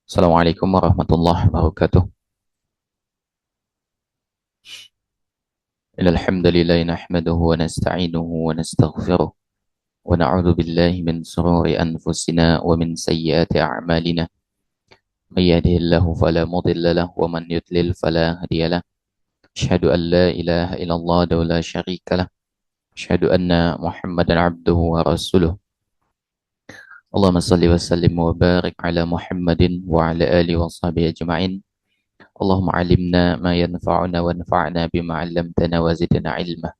Assalamualaikum warahmatullahi wabarakatuh. Innal hamdalillah nahmaduhu wa nasta'inuhu wa nastaghfiruh wa na'udzu billahi min shururi anfusina wa min sayyiati a'malina. May yahdihillahu fala mudilla lahu wa man yudlil fala hadiya lahu. Asyhadu an la ilaha illallah wa la syarika lah. Asyhadu anna Muhammadan abduhu wa rasuluh. Allahumma salli wa sallim wa barik ala Muhammadin wa ala alihi wa sahbihi ajma'in. Allahumma alimna ma yanfa'una wa anfa'na bima 'allamtana wa zidna ilma.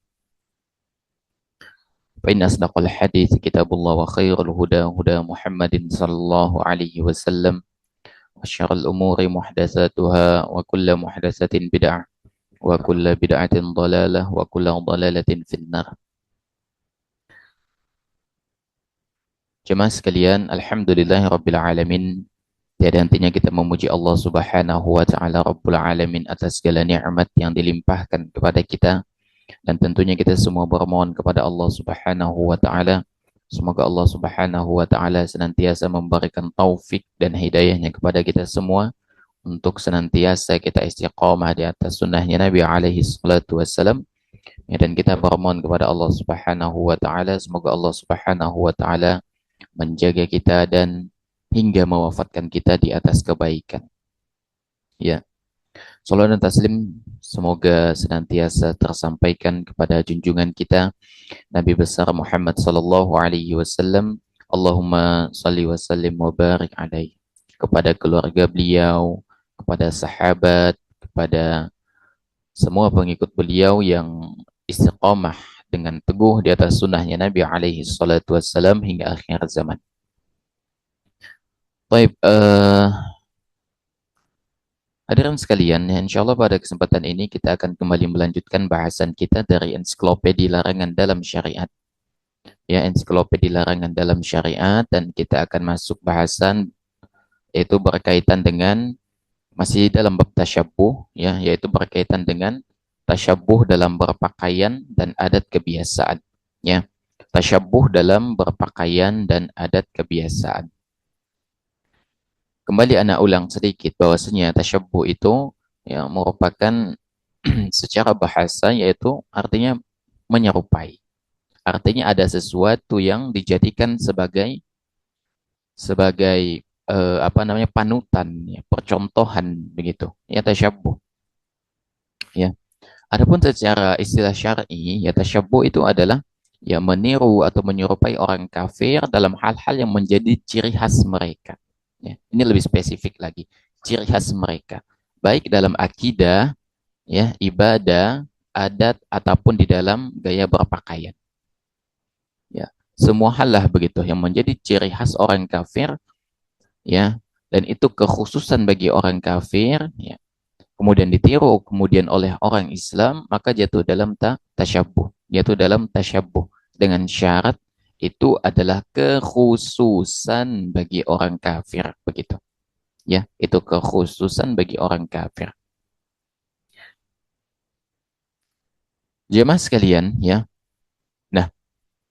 فإن أصدق الحديث كتاب الله وخير الهدى هدى محمد صلى الله عليه وسلم وشر الأمور محدثاتها وكل محدثة بدعة وكل بدعة ضلالة وكل ضلالة في النار. Jemaah sekalian, alhamdulillahirabbil alamin. Tiada hentinya kita memuji Allah Subhanahu wa taala Rabbul alamin atas segala nikmat yang dilimpahkan kepada kita. Dan tentunya kita semua bermohon kepada Allah Subhanahu wa taala, semoga Allah Subhanahu wa taala senantiasa memberikan taufik dan hidayahnya kepada kita semua untuk senantiasa kita istiqamah di atas sunnahnya Nabi alaihi salatu wassalam. Dan kita bermohon kepada Allah Subhanahu wa taala, semoga Allah Subhanahu wa taala menjaga kita dan hingga mewafatkan kita di atas kebaikan. Ya. Salawat dan taslim semoga senantiasa tersampaikan kepada junjungan kita Nabi besar Muhammad sallallahu alaihi wasallam. Allahumma salli wa sallim wa barik alaihi, kepada keluarga beliau, kepada sahabat, kepada semua pengikut beliau yang istiqamah dengan teguh di atas sunnahnya Nabi alaihi salatu wassalam hingga akhir zaman. Baik, hadirin sekalian, ya, insya Allah pada kesempatan ini kita akan kembali melanjutkan bahasan kita dari ensiklopedia larangan dalam syariat. Ya, ensiklopedia larangan dalam syariat, dan kita akan masuk bahasan yaitu berkaitan dengan masih dalam bab tasyabuh, ya, yaitu berkaitan dengan tasyabuh dalam berpakaian dan adat kebiasaan. Ya, tasyabuh dalam berpakaian dan adat kebiasaan. Kembali anak ulang sedikit bahwasanya tasyabuh itu ya merupakan secara bahasa yaitu artinya menyerupai. Artinya ada sesuatu yang dijadikan sebagai panutan, ya, percontohan begitu. Ya tasyabuh. Ya. Adapun secara istilah syar'i, ya tasyabuh itu adalah ya meniru atau menyerupai orang kafir dalam hal-hal yang menjadi ciri khas mereka. Ya, ini lebih spesifik lagi, ciri khas mereka, baik dalam akidah, ya, ibadah, adat, ataupun di dalam gaya berpakaian. Ya, semua hal lah begitu yang menjadi ciri khas orang kafir, ya, dan itu kekhususan bagi orang kafir, ya, kemudian ditiru kemudian oleh orang Islam, maka jatuh dalam tasyabuh, jatuh dalam tasyabuh dengan syarat itu adalah kekhususan bagi orang kafir begitu. Ya, itu kekhususan bagi orang kafir. Jemaah sekalian, ya. Nah,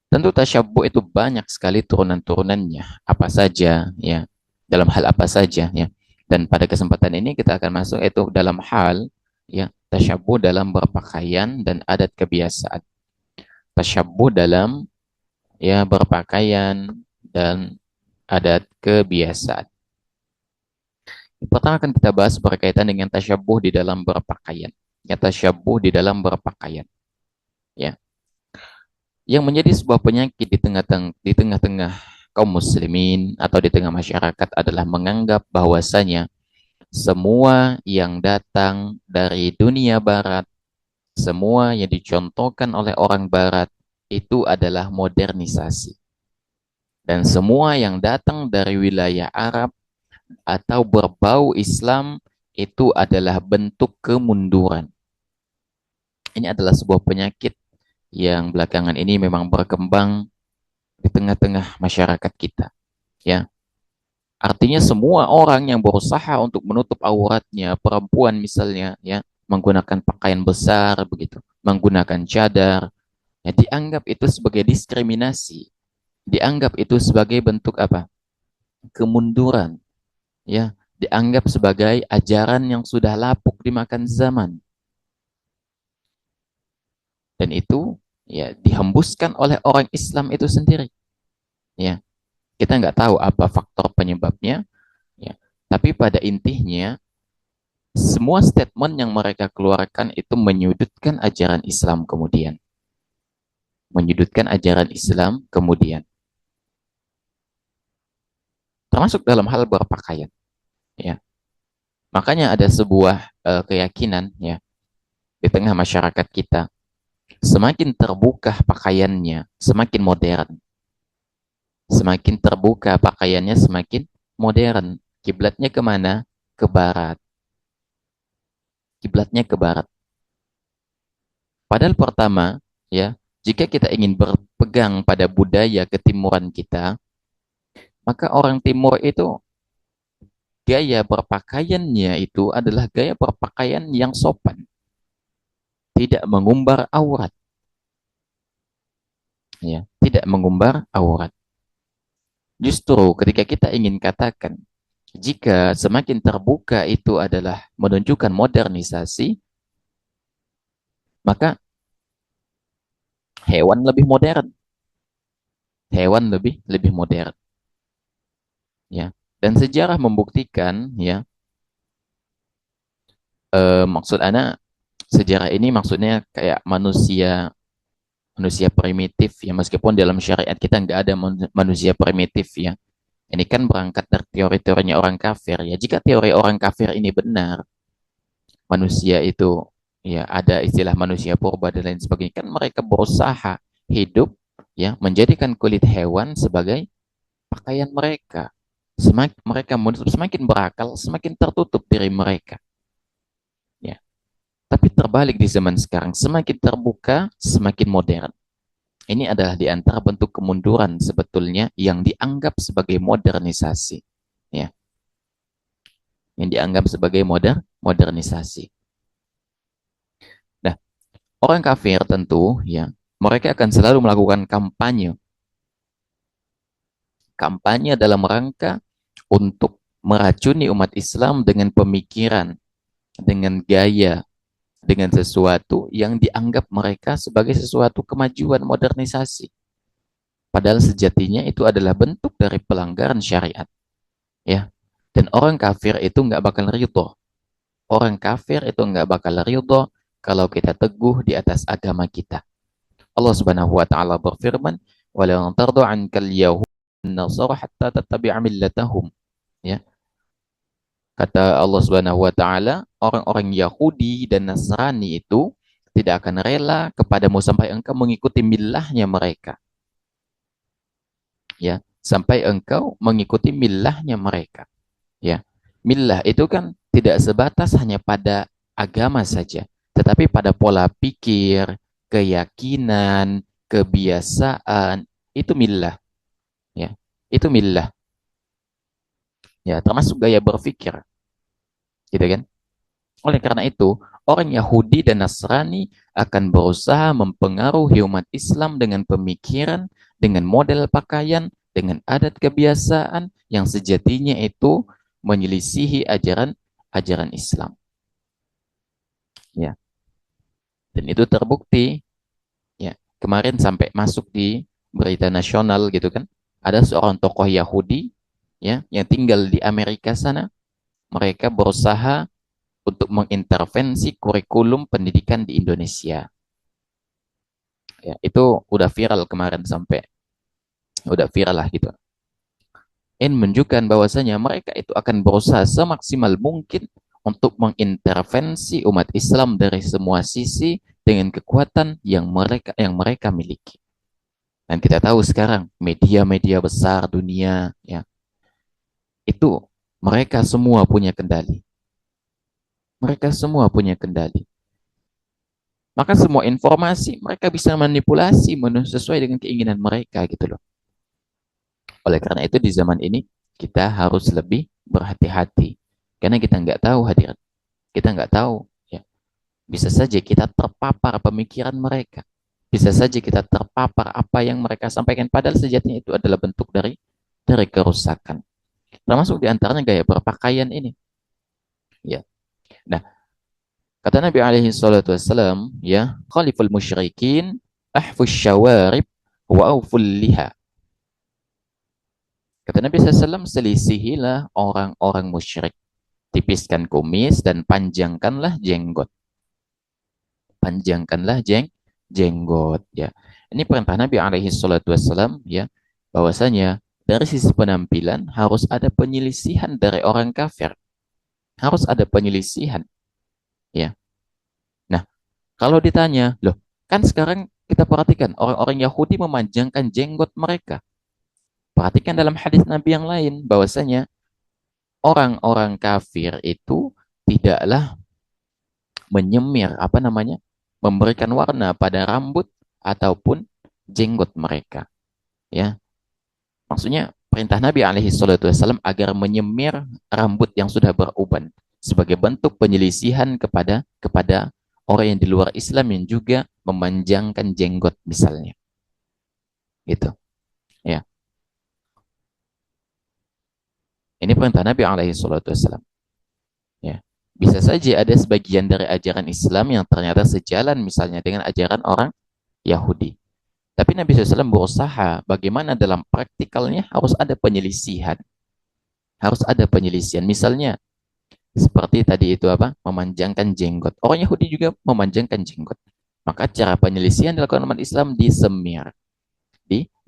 tentu tasyabuh itu banyak sekali turunan-turunannya. Apa saja, ya. Dalam hal apa saja, ya. Dan pada kesempatan ini kita akan masuk itu dalam hal, ya, tasyabuh dalam berpakaian dan adat kebiasaan. Tasyabuh dalam, ya, berpakaian dan adat kebiasaan. Pertama akan kita bahas berkaitan dengan tasyabuh di dalam berpakaian. Ya, tasyabuh di dalam berpakaian. Ya. Yang menjadi sebuah penyakit di tengah-tengah kaum muslimin atau di tengah masyarakat adalah menganggap bahwasanya semua yang datang dari dunia barat, semua yang dicontohkan oleh orang barat itu adalah modernisasi. Dan semua yang datang dari wilayah Arab atau berbau Islam itu adalah bentuk kemunduran. Ini adalah sebuah penyakit yang belakangan ini memang berkembang di tengah-tengah masyarakat kita. Ya, artinya semua orang yang berusaha untuk menutup auratnya, perempuan misalnya, ya, menggunakan pakaian besar begitu, menggunakan cadar, ya, dianggap itu sebagai diskriminasi, dianggap itu sebagai bentuk apa? Kemunduran, ya. dianggap sebagai ajaran yang sudah lapuk dimakan zaman. Dan itu ya dihembuskan oleh orang Islam itu sendiri. Ya, kita nggak tahu apa faktor penyebabnya. Ya, tapi pada intinya semua statement yang mereka keluarkan itu menyudutkan ajaran Islam kemudian. Menyudutkan ajaran Islam kemudian. Termasuk dalam hal berpakaian. Ya, makanya ada sebuah keyakinan ya di tengah masyarakat kita. Semakin terbuka pakaiannya, semakin modern. Semakin terbuka pakaiannya, semakin modern. Kiblatnya kemana? Ke barat. Kiblatnya ke barat. Padahal pertama, ya, jika kita ingin berpegang pada budaya ketimuran kita, maka orang timur itu gaya berpakaiannya itu adalah gaya berpakaian yang sopan, tidak mengumbar aurat, ya, tidak mengumbar aurat. Justru ketika kita ingin katakan jika semakin terbuka itu adalah menunjukkan modernisasi, maka hewan lebih modern, hewan lebih lebih modern, ya. Dan sejarah membuktikan, ya, maksud Ana sejarah ini maksudnya kayak manusia manusia primitif ya, meskipun dalam syariat kita nggak ada manusia primitif ya. Ini kan berangkat dari teori-teorinya orang kafir ya. Jika teori orang kafir ini benar, manusia itu ya ada istilah manusia purba dan lain sebagainya, kan mereka berusaha hidup ya menjadikan kulit hewan sebagai pakaian mereka. Semakin mereka semakin berakal, semakin tertutup diri mereka. Ya. Tapi terbalik di zaman sekarang, semakin terbuka, semakin modern. Ini adalah di antara bentuk kemunduran sebetulnya yang dianggap sebagai modernisasi. Ya, yang dianggap sebagai modernisasi. Nah, orang kafir tentu ya, mereka akan selalu melakukan kampanye. Kampanye dalam rangka untuk meracuni umat Islam dengan pemikiran, dengan gaya, dengan sesuatu yang dianggap mereka sebagai sesuatu kemajuan modernisasi. Padahal sejatinya itu adalah bentuk dari pelanggaran syariat. Ya, dan orang kafir itu nggak bakal ridho. Orang kafir itu nggak bakal ridho kalau kita teguh di atas agama kita. Allah Subhanahu wa taala berfirman, "Walan tardu 'ankal yahud an-nasara hatta tattabi'a millatahum." Ya. Kata Allah Subhanahu wa taala, orang-orang Yahudi dan Nasrani itu tidak akan rela kepadamu sampai engkau mengikuti millahnya mereka. Ya, sampai engkau mengikuti millahnya mereka. Ya. Millah itu kan tidak sebatas hanya pada agama saja, tetapi pada pola pikir, keyakinan, kebiasaan, itu millah, ya. Itu millah. Ya, termasuk gaya berpikir, gitu kan? Oleh karena itu, orang Yahudi dan Nasrani akan berusaha mempengaruhi umat Islam dengan pemikiran, dengan model pakaian, dengan adat kebiasaan yang sejatinya itu menyelisihi ajaran Islam. Ya, dan itu terbukti. Ya, kemarin sampai masuk di berita nasional gitu kan. Ada seorang tokoh Yahudi ya yang tinggal di Amerika sana. Mereka berusaha untuk mengintervensi kurikulum pendidikan di Indonesia. Ya, itu udah viral kemarin sampai udah viral lah gitu. Ini menunjukkan bahwasanya mereka itu akan berusaha semaksimal mungkin untuk mengintervensi umat Islam dari semua sisi dengan kekuatan yang mereka miliki. Dan kita tahu sekarang media-media besar dunia ya itu mereka semua punya kendali. Mereka semua punya kendali. Maka semua informasi mereka bisa manipulasi sesuai dengan keinginan mereka gitu loh. Oleh karena itu di zaman ini kita harus lebih berhati-hati karena kita nggak tahu hadirin, kita nggak tahu ya. Bisa saja kita terpapar pemikiran mereka, bisa saja kita terpapar apa yang mereka sampaikan, padahal sejatinya itu adalah bentuk dari kerusakan. Termasuk di antaranya gaya berpakaian ini. Ya. Nah, kata Nabi alaihi salatu wassalam, ya, khaliful musyrikin, ahfus syawarib, wa auful liha. Kata Nabi SAW, selisihilah orang-orang musyrik. Tipiskan kumis dan panjangkanlah jenggot. Panjangkanlah jenggot. Ya, ini perintah Nabi alaihi salatu wassalam, ya, bahwasanya dari sisi penampilan harus ada penyelisihan dari orang kafir. Harus ada penyelisihan. Ya. Nah, kalau ditanya, loh, kan sekarang kita perhatikan orang-orang Yahudi memanjangkan jenggot mereka. Perhatikan dalam hadis Nabi yang lain bahwasanya orang-orang kafir itu tidaklah menyemir apa namanya? Memberikan warna pada rambut ataupun jenggot mereka, ya. Maksudnya perintah Nabi alaihi salatu wasallam agar menyemir rambut yang sudah beruban sebagai bentuk penyelisihan kepada orang yang di luar Islam yang juga memanjangkan jenggot misalnya. Gitu, ya. Ini perintah Nabi alaihi salatu wasallam, ya. Bisa saja ada sebagian dari ajaran Islam yang ternyata sejalan misalnya dengan ajaran orang Yahudi. Tapi Nabi SAW berusaha bagaimana dalam praktikalnya harus ada penyelisihan. Harus ada penyelisihan. Misalnya, seperti tadi itu apa? Memanjangkan jenggot. Orang Yahudi juga memanjangkan jenggot. Maka cara penyelisihan dilakukan umat Islam disemir.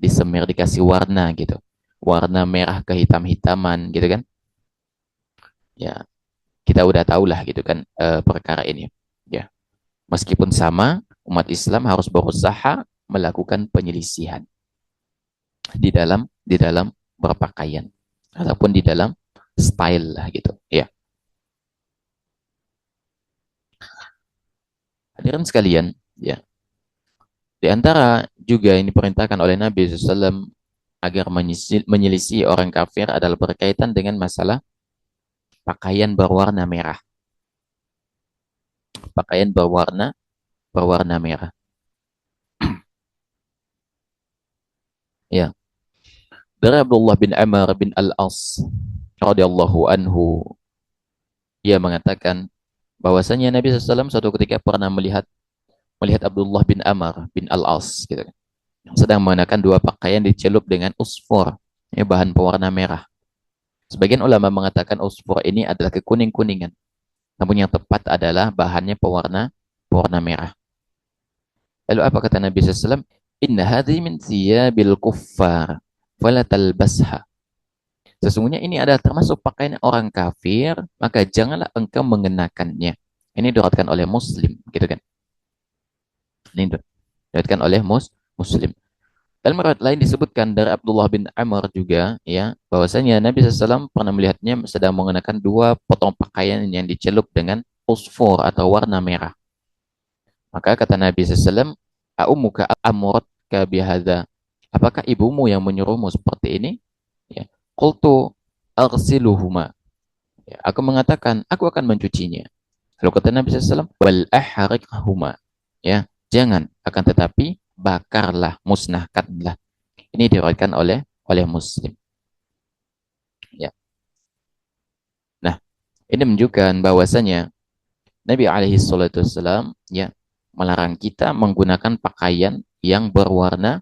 Disemir, dikasih warna gitu. Warna merah kehitam-hitaman gitu kan. Ya, kita udah tahu lah gitu kan perkara ini. Ya, meskipun sama, umat Islam harus berusaha melakukan penyelisihan di dalam berpakaian ataupun di dalam style lah gitu. Ya. Hadirin sekalian, ya. Di antara juga yang diperintahkan oleh Nabi SAW agar menyelisih orang kafir adalah berkaitan dengan masalah pakaian berwarna merah. Pakaian berwarna merah. Ya. Dari Abdullah bin Amr bin Al-As radhiyallahu anhu, ia mengatakan bahwasanya Nabi SAW suatu ketika pernah melihat Abdullah bin Amr bin Al-As gitu, yang sedang mengenakan dua pakaian dicelup dengan usfur, ya, bahan pewarna merah. Sebagian ulama mengatakan usfur ini adalah kekuning-kuningan, namun yang tepat adalah bahannya pewarna merah. Lalu apa kata Nabi SAW? Inna hadhi min thiyabil kuffar fala talbasha. Sesungguhnya ini adalah termasuk pakaian orang kafir, maka janganlah engkau mengenakannya. Ini diriwayatkan oleh Muslim, gitu kan? Ini diriwayatkan oleh Muslim. Dalam riwayat lain disebutkan dari Abdullah bin Amr juga, ya, bahwasanya Nabi SAW pernah melihatnya sedang mengenakan dua potong pakaian yang dicelup dengan fosfor atau warna merah. Maka kata Nabi SAW, A'umuka amuratka bihadza. Apakah ibumu yang menyuruhmu seperti ini? Ya. Qultu arsiluhuma. Ya, aku mengatakan, aku akan mencucinya. Lalu kata Nabi SAW, wal ahriqhuma. Ya, jangan, akan tetapi bakarlah, musnahkanlah. Ini diriwayatkan oleh Muslim. Ya. Nah, ini menunjukkan bahwasanya Nabi alaihi salatu wasallam, ya, melarang kita menggunakan pakaian yang berwarna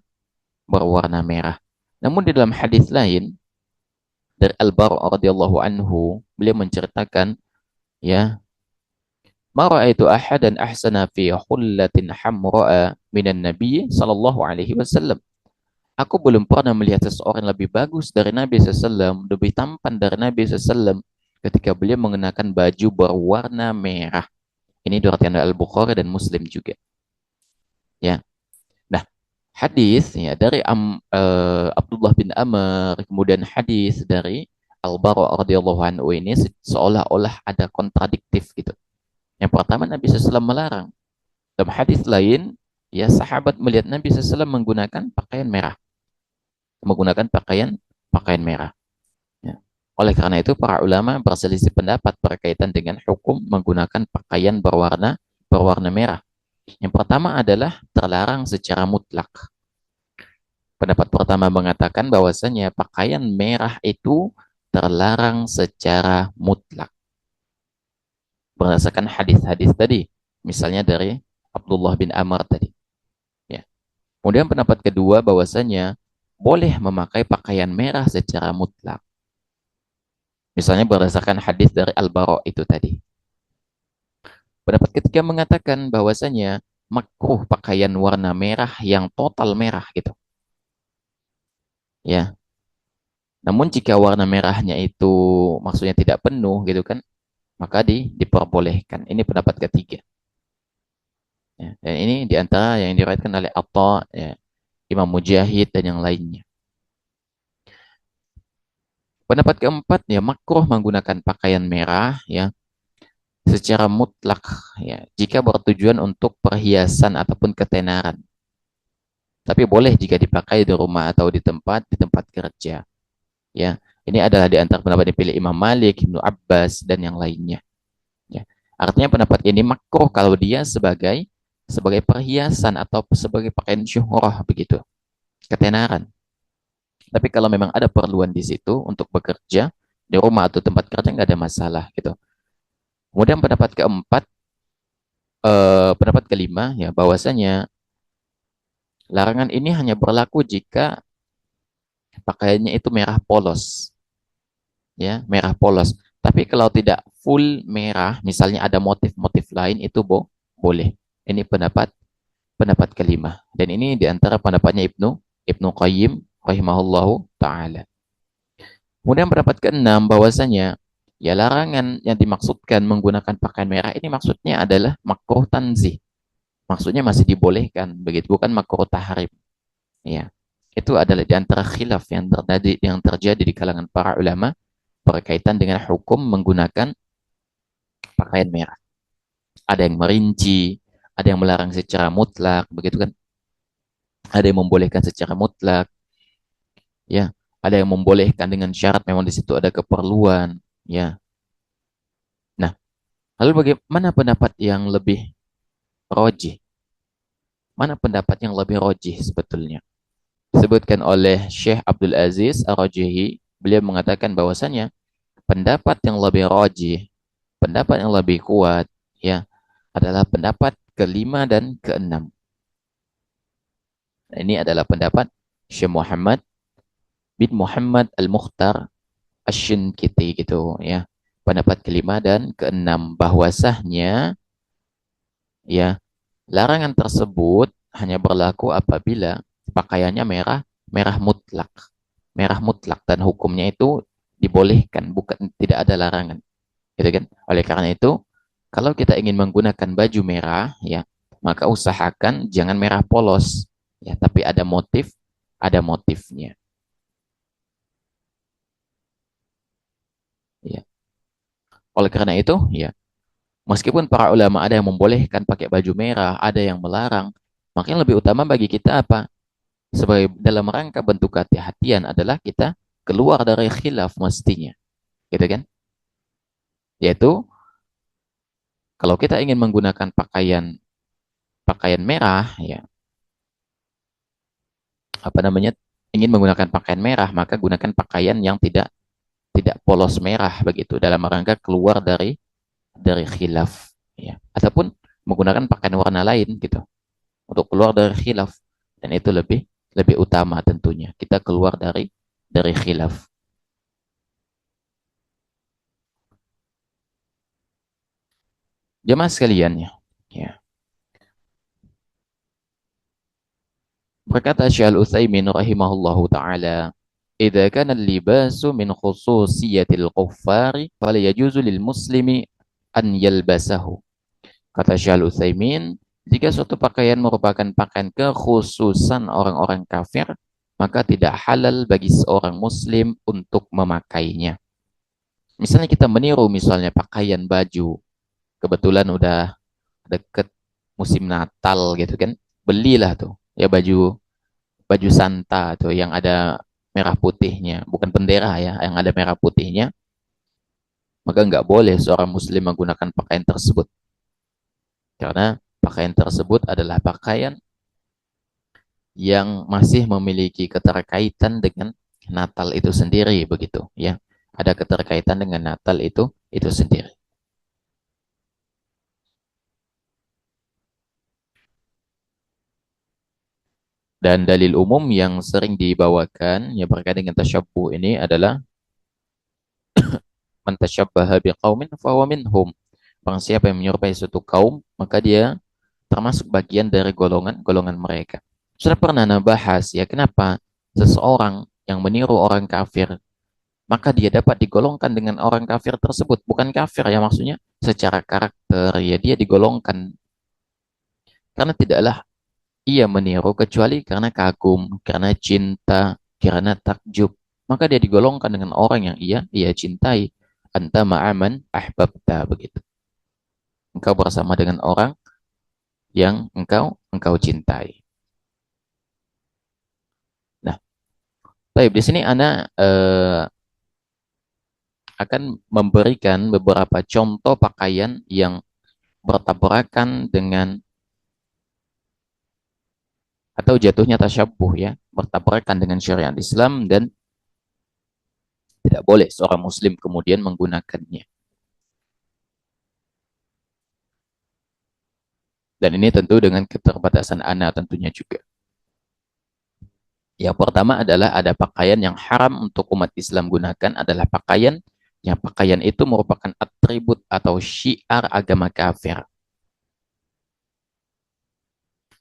merah. Namun di dalam hadis lain dari Al-Bara' radhiyallahu anhu, beliau menceritakan, ya, ma ra'aitu ahadan ahsana fi hullatin hamra'a minan nabiy sallallahu alaihi wasallam. Aku belum pernah melihat seseorang lebih bagus dari Nabi SAW, lebih tampan dari Nabi SAW ketika beliau mengenakan baju berwarna merah. Ini diriwayatkan oleh Al-Bukhari dan Muslim juga. Ya. Nah, hadis, ya, dari Abdullah bin Amr, kemudian hadis dari Al-Bara' radhiyallahu anhu ini seolah-olah ada kontradiktif gitu. Yang pertama, Nabi SAW melarang. Dalam hadis lain, ya, sahabat melihat Nabi SAW menggunakan pakaian merah, menggunakan pakaian merah. Ya. Oleh karena itu, para ulama berselisih pendapat berkaitan dengan hukum menggunakan pakaian berwarna merah. Yang pertama adalah terlarang secara mutlak. Pendapat pertama mengatakan bahwasanya pakaian merah itu terlarang secara mutlak berdasarkan hadis-hadis tadi, misalnya dari Abdullah bin Amr tadi. Ya. Kemudian pendapat kedua bahwasanya boleh memakai pakaian merah secara mutlak. Misalnya berdasarkan hadis dari Al-Bara itu tadi. Pendapat ketiga mengatakan bahwasanya makruh pakaian warna merah yang total merah gitu. Ya. Namun jika warna merahnya itu maksudnya tidak penuh gitu kan, maka diperbolehkan. Ini pendapat ketiga. Ya. Dan ini diantara yang diriwayatkan oleh Atta, ya, Imam Mujahid dan yang lainnya. Pendapat keempat ya makruh menggunakan pakaian merah ya secara mutlak ya jika bertujuan untuk perhiasan ataupun ketenaran. Tapi boleh jika dipakai di rumah atau di tempat kerja. Ya, ini adalah di antara pendapat yang dipilih Imam Malik, Ibnu Abbas dan yang lainnya. Ya. Artinya pendapat ini makruh kalau dia sebagai perhiasan atau sebagai pakaian syuhrah begitu, ketenaran. Tapi kalau memang ada perluan di situ untuk bekerja di rumah atau tempat kerja nggak ada masalah gitu. Kemudian pendapat kelima ya bahwasanya larangan ini hanya berlaku jika pakaiannya itu merah polos, ya merah polos. Tapi kalau tidak full merah, misalnya ada motif-motif lain itu boleh. Ini pendapat kelima. Dan ini diantara pendapatnya Ibnu Qayyim rahimahullahu taala. Kemudian pendapat keenam bahwasanya ya larangan yang dimaksudkan menggunakan pakaian merah ini maksudnya adalah makruh tanzih. Maksudnya masih dibolehkan begitu, bukan makruh tahrim. Ya. Itu adalah di antara khilaf yang terjadi di kalangan para ulama berkaitan dengan hukum menggunakan pakaian merah. Ada yang merinci, ada yang melarang secara mutlak, begitu kan? Ada yang membolehkan secara mutlak, ya. Ada yang membolehkan dengan syarat memang di situ ada keperluan, ya. Nah, lalu bagaimana pendapat yang lebih rojih? Mana pendapat yang lebih rojih sebetulnya? Disebutkan oleh Syekh Abdul Aziz Ar-Rajihi, beliau mengatakan bahwasanya pendapat yang lebih rojih, pendapat yang lebih kuat, ya, adalah pendapat kelima dan keenam. Ini adalah pendapat Syekh Muhammad bin Muhammad Al-Mukhtar Asy-Syinkiti gitu ya. Pendapat kelima dan keenam bahwasanya ya larangan tersebut hanya berlaku apabila pakaiannya merah mutlak. Merah mutlak dan hukumnya itu dibolehkan, bukan tidak ada larangan. Gitu kan? Oleh karena itu, kalau kita ingin menggunakan baju merah ya, maka usahakan jangan merah polos ya, tapi ada motifnya. Ya. Oleh karena itu, ya, meskipun para ulama ada yang membolehkan pakai baju merah, ada yang melarang, maka yang lebih utama bagi kita apa? Sebagai dalam rangka bentuk hati-hatian adalah kita keluar dari khilaf mestinya. Gitu kan? Yaitu kalau kita ingin menggunakan pakaian pakaian merah ya, apa namanya? Ingin menggunakan pakaian merah, maka gunakan pakaian yang tidak tidak polos merah begitu dalam rangka keluar dari khilaf ya. Ataupun menggunakan pakaian warna lain gitu untuk keluar dari khilaf, dan itu lebih lebih utama tentunya kita keluar dari khilaf. Jemaah sekalian ya. Ya. Berkata Syekh Al-Utsaimin rahimahullahu taala, "Idza kana al-libasu min khususiyatil kuffari fala yajuzu lil muslimi an yalbasahu." Kata Syekh Al-Utsaimin, jika suatu pakaian merupakan pakaian kekhususan orang-orang kafir, maka tidak halal bagi seorang muslim untuk memakainya. Misalnya kita meniru misalnya pakaian baju, kebetulan udah deket musim Natal gitu kan, belilah tuh ya baju baju Santa tuh yang ada merah putihnya, bukan bendera ya, yang ada merah putihnya, maka nggak boleh seorang muslim menggunakan pakaian tersebut. Karena pakaian tersebut adalah pakaian yang masih memiliki keterkaitan dengan Natal itu sendiri begitu ya. ada keterkaitan dengan Natal itu sendiri. Dan dalil umum yang sering dibawakan yang berkaitan dengan tasyabbuh ini adalah man tasyabbaha biqaumin fahuwa minhum. Barang siapa yang menyerupai suatu kaum, maka dia termasuk bagian dari golongan-golongan mereka. Sudah pernah bahas ya kenapa seseorang yang meniru orang kafir, maka dia dapat digolongkan dengan orang kafir tersebut. Bukan kafir ya maksudnya, secara karakter ya dia digolongkan. Karena tidaklah ia meniru kecuali karena kagum, karena cinta, karena takjub. Maka dia digolongkan dengan orang yang ia cintai. Anta ma'aman ahbabta begitu. Engkau bersama dengan orang yang engkau cintai. Nah, baik di sini Ana akan memberikan beberapa contoh pakaian yang bertabrakan dengan atau jatuhnya tasyabbuh ya, bertabrakan dengan syariat Islam dan tidak boleh seorang muslim kemudian menggunakannya. Dan ini tentu dengan keterbatasan Ana tentunya juga. Yang pertama adalah ada pakaian yang haram untuk umat Islam gunakan adalah pakaian yang pakaian itu merupakan atribut atau syiar agama kafir.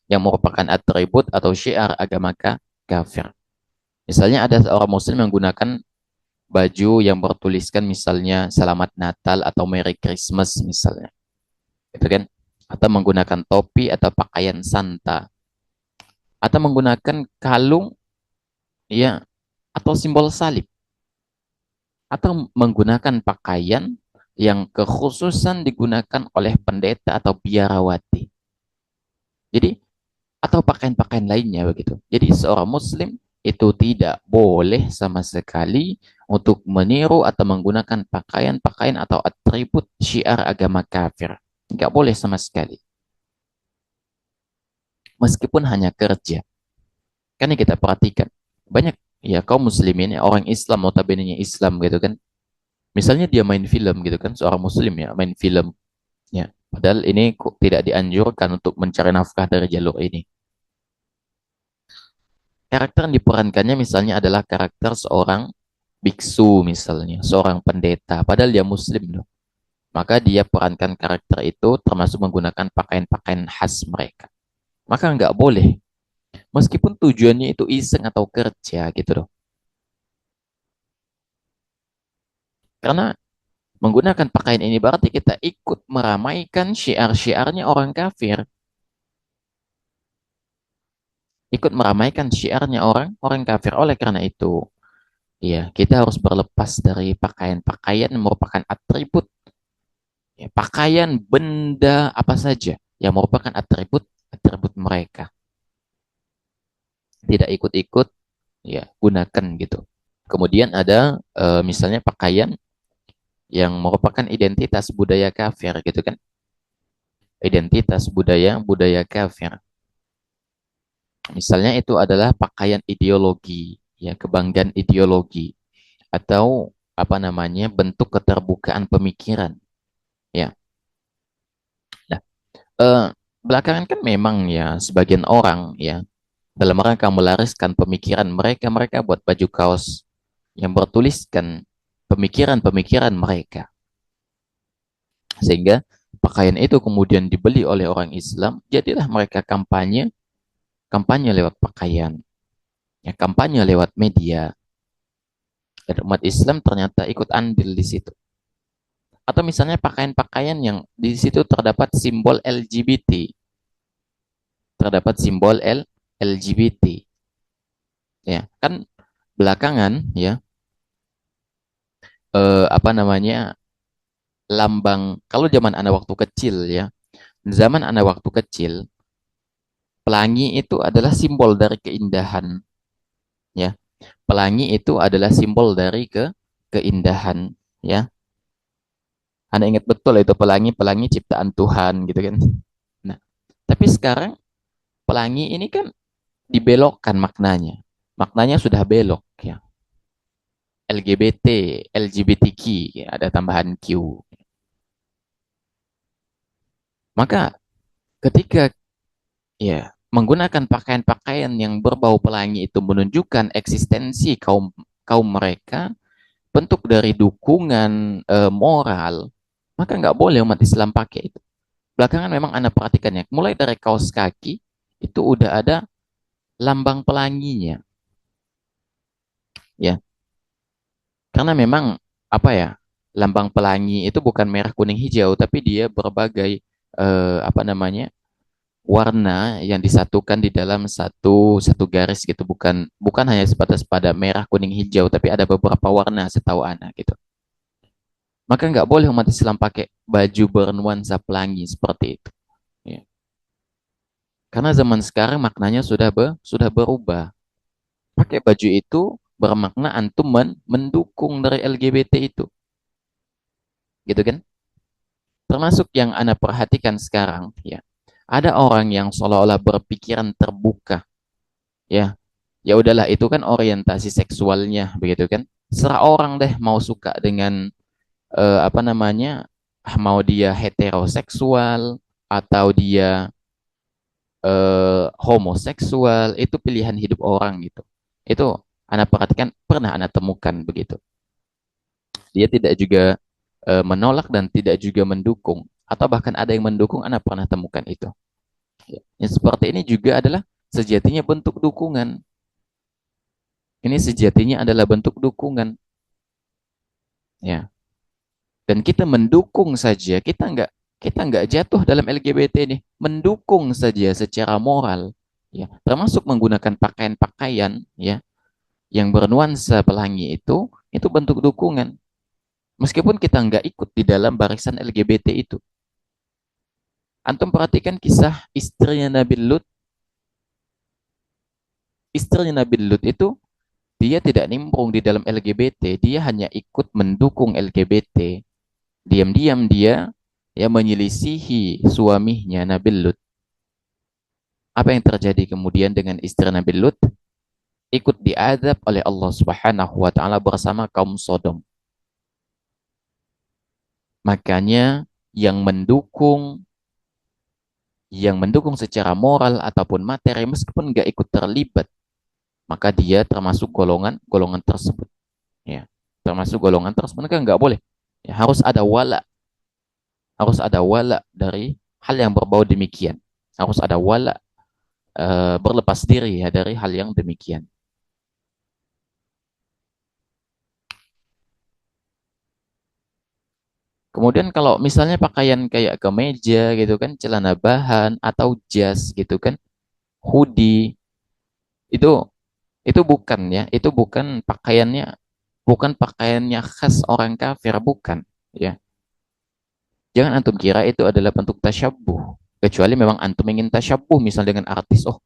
Yang merupakan atribut atau syiar agama kafir. Misalnya ada seorang muslim yang menggunakan baju yang bertuliskan misalnya Selamat Natal atau Merry Christmas misalnya. Gitu kan? Atau menggunakan topi atau pakaian santa. Atau menggunakan kalung ya atau simbol salib. Atau menggunakan pakaian yang kekhususan digunakan oleh pendeta atau biarawati. Jadi atau pakaian-pakaian lainnya begitu. Jadi seorang muslim itu tidak boleh sama sekali untuk meniru atau menggunakan pakaian-pakaian atau atribut syiar agama kafir. Enggak boleh sama sekali. Meskipun hanya kerja. Karena kita perhatikan banyak ya kaum muslimin ya, orang Islam notabene Islam gitu kan. Misalnya dia main film gitu kan, seorang muslim ya main film ya. Padahal ini kok tidak dianjurkan untuk mencari nafkah dari jalur ini. Karakter yang diperankannya misalnya adalah karakter seorang biksu misalnya, seorang pendeta, padahal dia muslim loh. Maka dia perankan karakter itu termasuk menggunakan pakaian-pakaian khas mereka. Maka nggak boleh, meskipun tujuannya itu iseng atau kerja gitu loh. Karena menggunakan pakaian ini berarti kita ikut meramaikan syiar-syiarnya orang kafir. Ikut meramaikan syiarnya orang kafir. Oleh karena itu, ya, kita harus berlepas dari pakaian-pakaian yang merupakan atribut ya, pakaian, benda, apa saja yang merupakan atribut mereka. Tidak ikut-ikut, ya gunakan gitu. Kemudian ada misalnya pakaian yang merupakan identitas budaya kafir gitu kan. Identitas budaya kafir. Misalnya itu adalah pakaian ideologi, ya kebanggaan ideologi atau apa namanya bentuk keterbukaan pemikiran, ya. Nah, eh, belakangan kan memang ya sebagian orang ya dalam rangka melariskan pemikiran mereka, mereka buat baju kaos yang bertuliskan pemikiran-pemikiran mereka. Sehingga pakaian itu kemudian dibeli oleh orang Islam, jadilah mereka kampanye, kampanye lewat pakaian, ya kampanye lewat media. Dan umat Islam ternyata ikut andil di situ. Atau misalnya pakaian-pakaian yang di situ terdapat simbol LGBT, terdapat simbol LGBT, ya kan belakangan ya apa namanya lambang kalau zaman anak waktu kecil ya zaman anak waktu kecil pelangi itu adalah simbol dari keindahan ya pelangi itu adalah simbol dari keindahan ya anak ingat betul itu pelangi pelangi ciptaan Tuhan gitu kan nah tapi sekarang pelangi ini kan dibelokkan maknanya maknanya sudah belok ya LGBT, LGBTQ, ya, ada tambahan Q. Maka ketika ya menggunakan pakaian-pakaian yang berbau pelangi itu menunjukkan eksistensi kaum kaum mereka, bentuk dari dukungan moral, maka nggak boleh umat Islam pakai itu. Belakangan memang Anda perhatikannya, mulai dari kaos kaki itu udah ada lambang pelanginya, ya. Karena memang apa ya, lambang pelangi itu bukan merah, kuning, hijau, tapi dia berbagai apa namanya, warna yang disatukan di dalam satu satu garis gitu, bukan bukan hanya sebatas pada merah, kuning, hijau, tapi ada beberapa warna setahu Ana gitu. Maka nggak boleh umat Islam pakai baju bernuansa pelangi seperti itu. Ya. Karena zaman sekarang maknanya sudah berubah. Pakai baju itu bermakna antum mendukung dari LGBT itu, gitu kan? Termasuk yang Anda perhatikan sekarang, ya. Ada orang yang seolah-olah berpikiran terbuka, ya. Ya udahlah, itu kan orientasi seksualnya, begitu kan? Serah orang deh mau suka dengan apa namanya, mau dia heteroseksual atau dia homoseksual, itu pilihan hidup orang gitu. Itu Anda perhatikan, pernah Anda temukan begitu. Dia tidak juga menolak dan tidak juga mendukung, atau bahkan ada yang mendukung, Anda pernah temukan itu. Ya. Yang seperti ini juga adalah sejatinya bentuk dukungan. Ini sejatinya adalah bentuk dukungan. Ya. Dan kita mendukung saja, kita nggak jatuh dalam LGBT ini, mendukung saja secara moral, ya, termasuk menggunakan pakaian-pakaian, ya, yang bernuansa pelangi itu bentuk dukungan. Meskipun kita nggak ikut di dalam barisan LGBT itu. Antum perhatikan kisah istrinya Nabi Lut itu, dia tidak nimbrung di dalam LGBT, dia hanya ikut mendukung LGBT. Diam-diam dia ya menyelisihi suaminya Nabi Lut. Apa yang terjadi kemudian dengan istri Nabi Lut? Ikut diadab oleh Allah Subhanahu wa taala bersama kaum Sodom. Makanya yang mendukung yang mendukung secara moral ataupun materi meskipun nggak ikut terlibat, maka dia termasuk golongan tersebut, ya. Termasuk golongan tersebut, maka nggak boleh. Ya, harus ada wala dari hal yang berbau demikian. Harus ada wala, berlepas diri ya dari hal yang demikian. Kemudian kalau misalnya pakaian kayak kemeja gitu kan, celana bahan atau jas gitu kan, hoodie, itu itu bukan ya, itu bukan pakaiannya khas orang kafir, bukan, ya. Jangan antum kira itu adalah bentuk tasyabuh. Kecuali memang antum ingin tasyabuh misal dengan artis, oh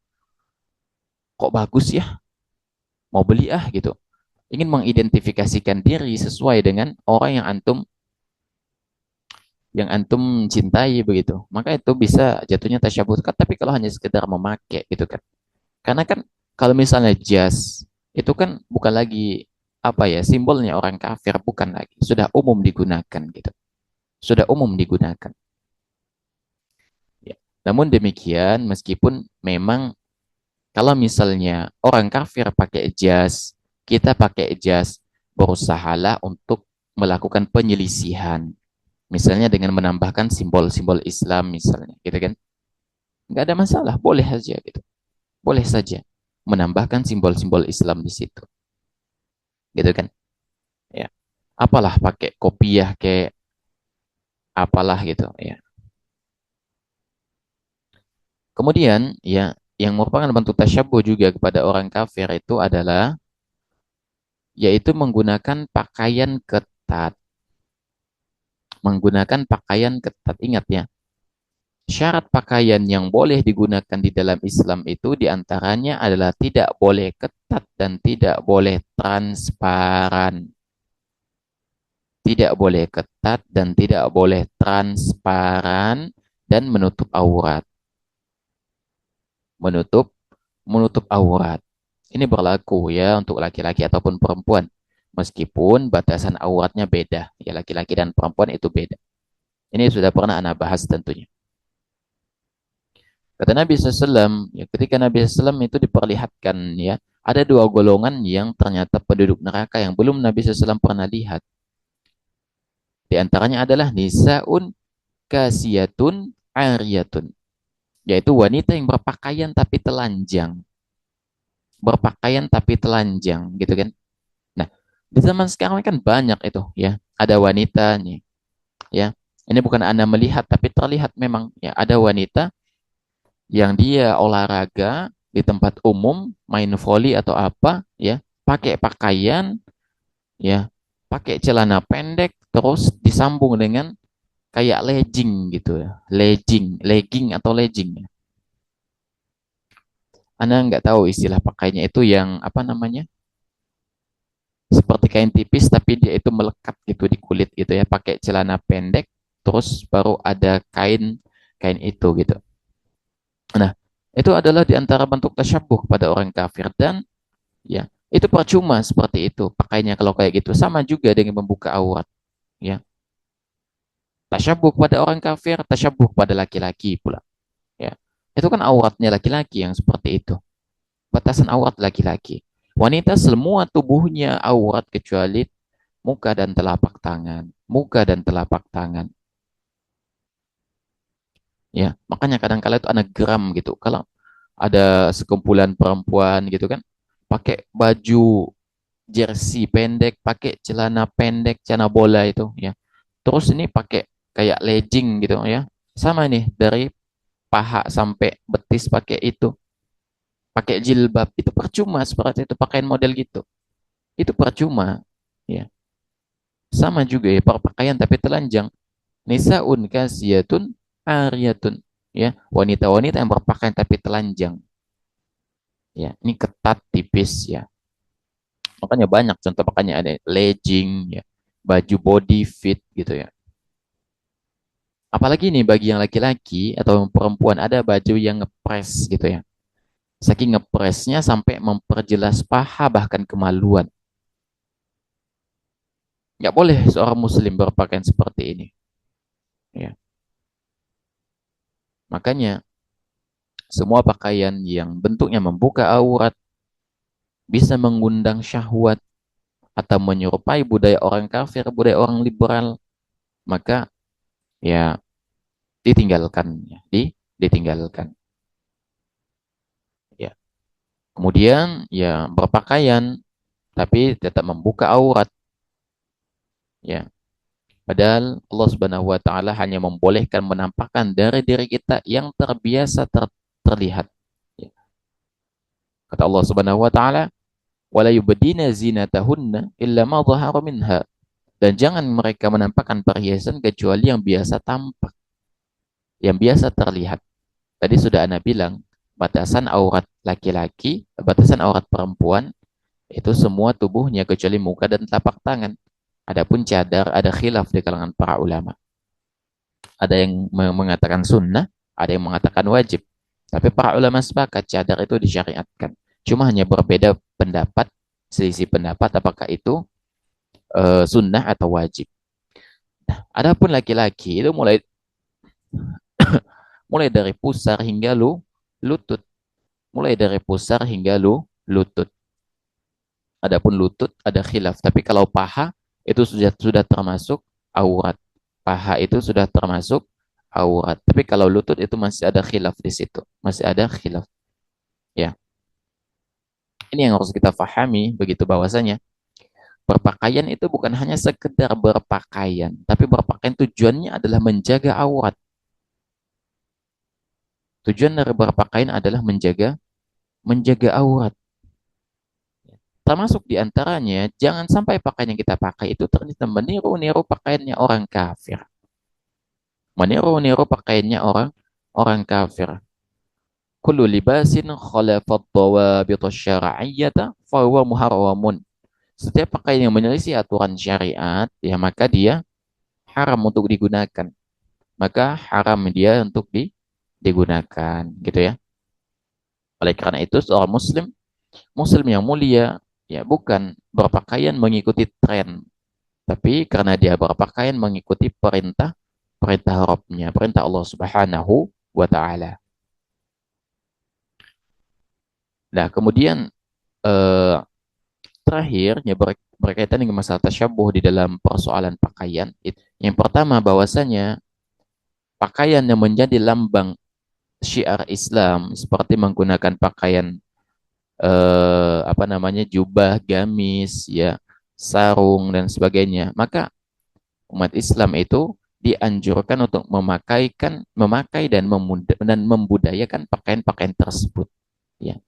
kok bagus ya, mau beli ah gitu. Ingin mengidentifikasikan diri sesuai dengan orang yang antum cintai begitu. Maka itu bisa jatuhnya tasyabuh. Tapi kalau hanya sekedar memakai gitu kan. Karena kan kalau misalnya jas itu kan bukan lagi apa ya, simbolnya orang kafir, bukan lagi. Sudah umum digunakan gitu. Sudah umum digunakan. Ya. Namun demikian, meskipun memang kalau misalnya orang kafir pakai jas, kita pakai jas, berusahalah untuk melakukan penyelisihan. Misalnya dengan menambahkan simbol-simbol Islam misalnya, gitu kan? Nggak ada masalah, boleh saja gitu. Boleh saja menambahkan simbol-simbol Islam di situ, gitu kan? Ya. Apalah pakai kopiah kayak apalah gitu, ya. Kemudian, ya, yang merupakan bentuk tasyabuh juga kepada orang kafir itu adalah yaitu menggunakan pakaian ketat. Menggunakan pakaian ketat. Ingat ya, syarat pakaian yang boleh digunakan di dalam Islam itu diantaranya adalah tidak boleh ketat dan tidak boleh transparan. Tidak boleh ketat dan tidak boleh transparan dan menutup aurat. Menutup menutup aurat. Ini berlaku ya untuk laki-laki ataupun perempuan. Meskipun batasan auratnya beda. Ya laki-laki dan perempuan itu beda. Ini sudah pernah Anda bahas tentunya. Kata Nabi SAW, ya, ketika Nabi SAW itu diperlihatkan, ya, ada dua golongan yang ternyata penduduk neraka yang belum Nabi SAW pernah lihat. Di antaranya adalah nisaun kasiyatun ariyatun, yaitu wanita yang berpakaian tapi telanjang. Berpakaian tapi telanjang, gitu kan. Nah, di zaman sekarang kan banyak itu, ya. Ada wanita nih, ya. Ini bukan Anda melihat, tapi terlihat memang, ya, ada wanita yang dia olahraga di tempat umum, main volley atau apa, ya, pakai pakaian, ya, pakai celana pendek, terus disambung dengan kayak legging gitu ya, legging atau legging. Anda nggak tahu istilah pakainya itu yang apa namanya? Seperti kain tipis tapi dia itu melekat gitu di kulit gitu ya, pakai celana pendek, terus baru ada kain kain itu gitu. Nah, itu adalah di antara bentuk tasyabuh kepada orang kafir dan ya, itu percuma seperti itu. Pakainya kalau kayak gitu sama juga dengan membuka aurat, ya. Tasyabuh pada orang kafir, tasyabuh pada laki-laki pula, ya. Itu kan auratnya laki-laki yang seperti itu. Batasan aurat laki-laki. Wanita semua tubuhnya aurat kecuali muka dan telapak tangan. Muka dan telapak tangan. Ya, makanya kadang-kala itu ada geram gitu. Kalau ada sekumpulan perempuan gitu kan, pakai baju jersey pendek, pakai celana pendek, celana bola itu ya. Terus ini pakai kayak legging gitu ya. Sama nih dari paha sampai betis pakai itu, pakai jilbab. Itu percuma seperti itu pakaian model gitu. Itu percuma ya. Sama juga ya berpakaian tapi telanjang. Nisaun kasiyatun ariyatun ya. Wanita-wanita yang berpakaian tapi telanjang. Ya, ini ketat tipis ya. Makanya banyak contoh makanya ada legging ya, baju body fit gitu ya. Apalagi nih bagi yang laki-laki atau yang perempuan ada baju yang ngepres gitu ya. Saking ngepresnya sampai memperjelas paha bahkan kemaluan. Nggak boleh seorang muslim berpakaian seperti ini. Ya. Makanya semua pakaian yang bentuknya membuka aurat, bisa mengundang syahwat, atau menyerupai budaya orang kafir, budaya orang liberal, maka ya ditinggalkan. Ya. Ditinggalkan. Ya. Kemudian ya berpakaian tapi tetap membuka aurat. Ya. Padahal Allah Subhanahu wa taala hanya membolehkan menampakkan dari diri kita yang terbiasa terlihat. Ya. Kata Allah Subhanahu wa taala, "Wala yubdina zinatahunna illa ma dhahara minha." Dan jangan mereka menampakkan perhiasan kecuali yang biasa tampak, yang biasa terlihat. Tadi sudah Anda bilang, batasan aurat laki-laki, batasan aurat perempuan itu semua tubuhnya kecuali muka dan telapak tangan. Adapun cadar ada khilaf di kalangan para ulama. Ada yang mengatakan sunnah, ada yang mengatakan wajib. Tapi para ulama sepakat cadar itu disyariatkan. Cuma hanya berbeda pendapat, selisih pendapat apakah itu sunnah atau wajib. Nah, adapun laki-laki itu mulai mulai dari pusar hingga lutut. Mulai dari pusar hingga lutut. Adapun lutut ada khilaf, tapi kalau paha itu sudah termasuk aurat. Paha itu sudah termasuk aurat. Tapi kalau lutut itu masih ada khilaf di situ. Masih ada khilaf. Ya. Ini yang harus kita pahami begitu bahwasanya berpakaian itu bukan hanya sekedar berpakaian, tapi berpakaian tujuannya adalah menjaga aurat. Tujuan dari berpakaian adalah menjaga aurat. Termasuk diantaranya, jangan sampai pakaian yang kita pakai itu ternyata meniru-niru pakaiannya orang kafir. Meniru-niru pakaiannya orang orang kafir. Kullu libasin khalafat dawabit syar'iyyata fahuwa muharramun. Setiap pakaian yang menyelisih aturan syariat, ya maka dia haram untuk digunakan. Maka haram dia untuk digunakan, gitu ya. Oleh karena itu seorang muslim, muslim yang mulia, Ya, bukan berpakaian mengikuti tren, tapi karena dia berpakaian mengikuti perintah Rabbnya, perintah Allah Subhanahu wa taala. Nah, kemudian eh, terakhirnya berkaitan dengan masalah tasyabuh di dalam persoalan pakaian. Yang pertama bahwasanya pakaian yang menjadi lambang syiar Islam seperti menggunakan pakaian apa namanya jubah, gamis, ya, sarung dan sebagainya. Maka umat Islam itu dianjurkan untuk memakai dan membudayakan pakaian-pakaian tersebut, ya,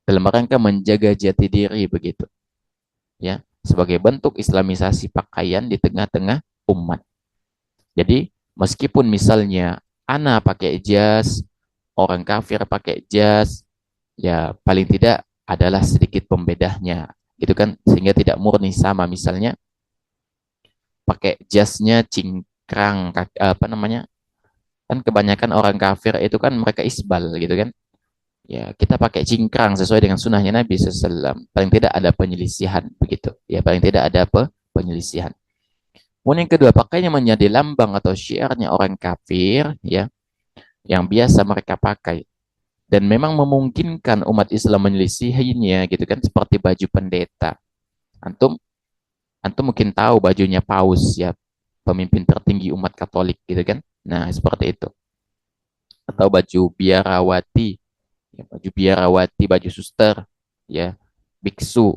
dalam rangka menjaga jati diri begitu, ya, sebagai bentuk islamisasi pakaian di tengah-tengah umat. Jadi meskipun misalnya ana pakai jas, orang kafir pakai jas, ya paling tidak adalah sedikit pembedahnya, gitu kan, sehingga tidak murni sama. Misalnya pakai jasnya cingkrang, apa namanya, kan kebanyakan orang kafir itu kan mereka isbal gitu kan, ya kita pakai cingkrang sesuai dengan sunnahnya Nabi SAW, paling tidak ada penyelisihan begitu, ya paling tidak ada penyelisihan. Kemudian yang kedua, pakainya menjadi lambang atau syiarnya orang kafir, ya, yang biasa mereka pakai dan memang memungkinkan umat Islam menyelisihinya gitu kan, seperti baju pendeta. Antum antum mungkin tahu bajunya paus, ya, pemimpin tertinggi umat Katolik gitu kan. Nah, seperti itu. Atau baju biarawati, ya, baju biarawati, baju suster, ya, biksu,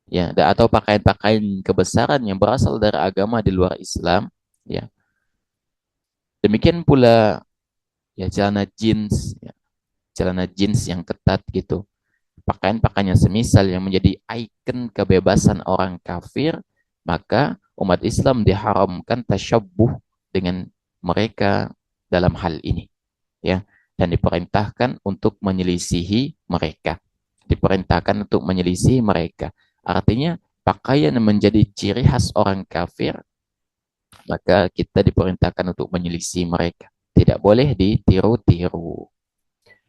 ya, atau pakaian-pakaian kebesaran yang berasal dari agama di luar Islam, ya. Demikian pula, ya, celana jeans yang ketat gitu. Pakaian-pakaian yang semisal yang menjadi ikon kebebasan orang kafir, maka umat Islam diharamkan tasyabbuh dengan mereka dalam hal ini, ya, dan diperintahkan untuk menyelisihi mereka. Diperintahkan untuk menyelisihi mereka. Artinya pakaian yang menjadi ciri khas orang kafir, maka kita diperintahkan untuk menyelisihi mereka. Tidak boleh ditiru-tiru.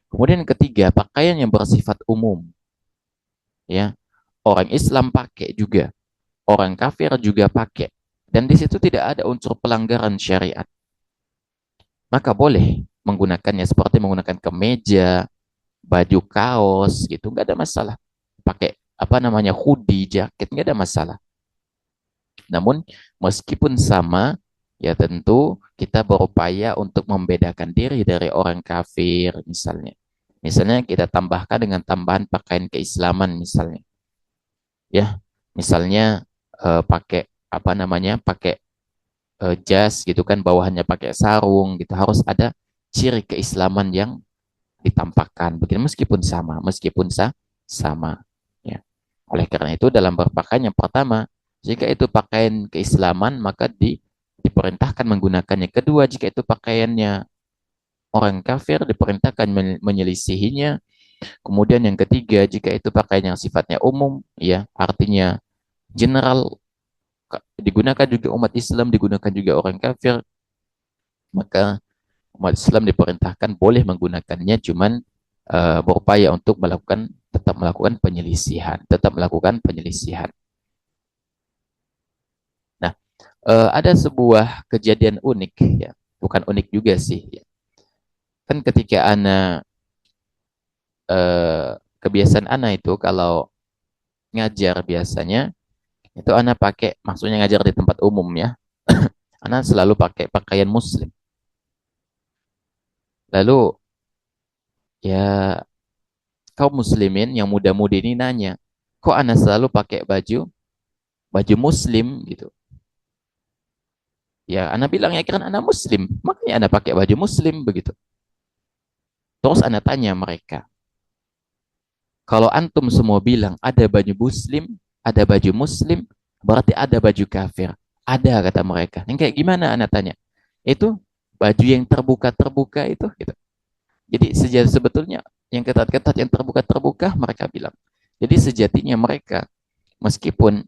Kemudian ketiga, pakaian yang bersifat umum, ya. Orang Islam pakai juga, orang kafir juga pakai. Dan di situ tidak ada unsur pelanggaran syariat. Maka boleh menggunakannya seperti menggunakan kemeja, baju kaos gitu, nggak ada masalah. Pakai apa namanya hoodie, jaket, nggak ada masalah. Namun meskipun sama, ya tentu kita berupaya untuk membedakan diri dari orang kafir misalnya. Misalnya kita tambahkan dengan tambahan pakaian keislaman misalnya. Ya, misalnya pakai apa namanya, pakai jas gitu kan, bawahannya pakai sarung gitu, harus ada ciri keislaman yang ditampakkan begitu, meskipun sama, ya. Oleh karena itu dalam berpakaian, yang pertama, jika itu pakaian keislaman maka diperintahkan menggunakannya. Kedua, jika itu pakaiannya orang kafir diperintahkan menyelisihinya. Kemudian yang ketiga, jika itu pakaian yang sifatnya umum, ya, artinya general, digunakan juga umat Islam, digunakan juga orang kafir, maka umat Islam diperintahkan boleh menggunakannya, cuman berupaya untuk tetap melakukan penyelisihan. Nah, ada sebuah kejadian unik, ya, bukan unik juga sih, ya. Kan ketika kebiasaan ana itu kalau ngajar biasanya itu ana pakai, maksudnya ngajar di tempat umum, ya, ana selalu pakai pakaian muslim. Lalu, ya, kaum muslimin yang muda-mudi ini nanya, kok ana selalu pakai baju baju muslim gitu. Ya, ana bilang, ya kan ana muslim, makanya ana pakai baju muslim begitu. Terus ana tanya mereka, kalau antum semua bilang ada baju muslim, ada baju muslim, berarti ada baju kafir. Ada, kata mereka. Yang kayak gimana, ana tanya. Itu baju yang terbuka-terbuka itu gitu. Jadi sebetulnya yang ketat-ketat, yang terbuka-terbuka, mereka bilang. Jadi sejatinya mereka meskipun,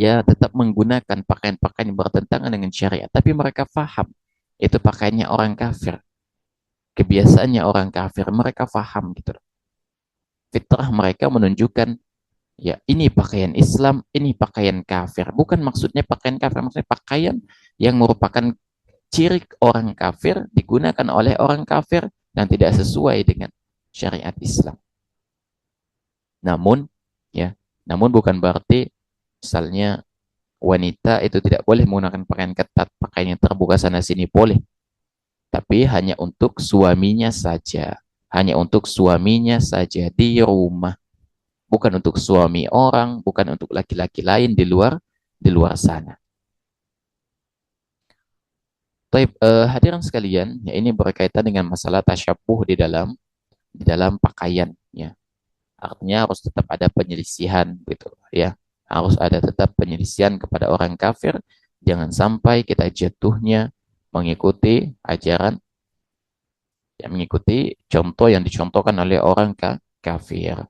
ya, tetap menggunakan pakaian-pakaian yang bertentangan dengan syariat, tapi mereka faham itu pakaiannya orang kafir, kebiasaannya orang kafir, mereka faham gitu. Fitrah mereka menunjukkan Ya, ini pakaian Islam, ini pakaian kafir. Bukan maksudnya pakaian kafir, maksudnya pakaian yang merupakan ciri orang kafir digunakan oleh orang kafir dan tidak sesuai dengan syariat Islam. Namun, ya, namun bukan berarti misalnya wanita itu tidak boleh menggunakan pakaian ketat, pakaian yang terbuka sana sini boleh, tapi hanya untuk suaminya saja. Hanya untuk suaminya saja di rumah, bukan untuk suami orang, bukan untuk laki-laki lain di luar sana. Taib, hadirin sekalian, ya ini berkaitan dengan masalah tasyabuh di dalam pakaian, ya. Artinya harus tetap ada penyelisihan gitu, ya. Harus ada tetap penyelisihan kepada orang kafir, jangan sampai kita jatuhnya mengikuti ajaran, ya, mengikuti contoh yang dicontohkan oleh orang kafir.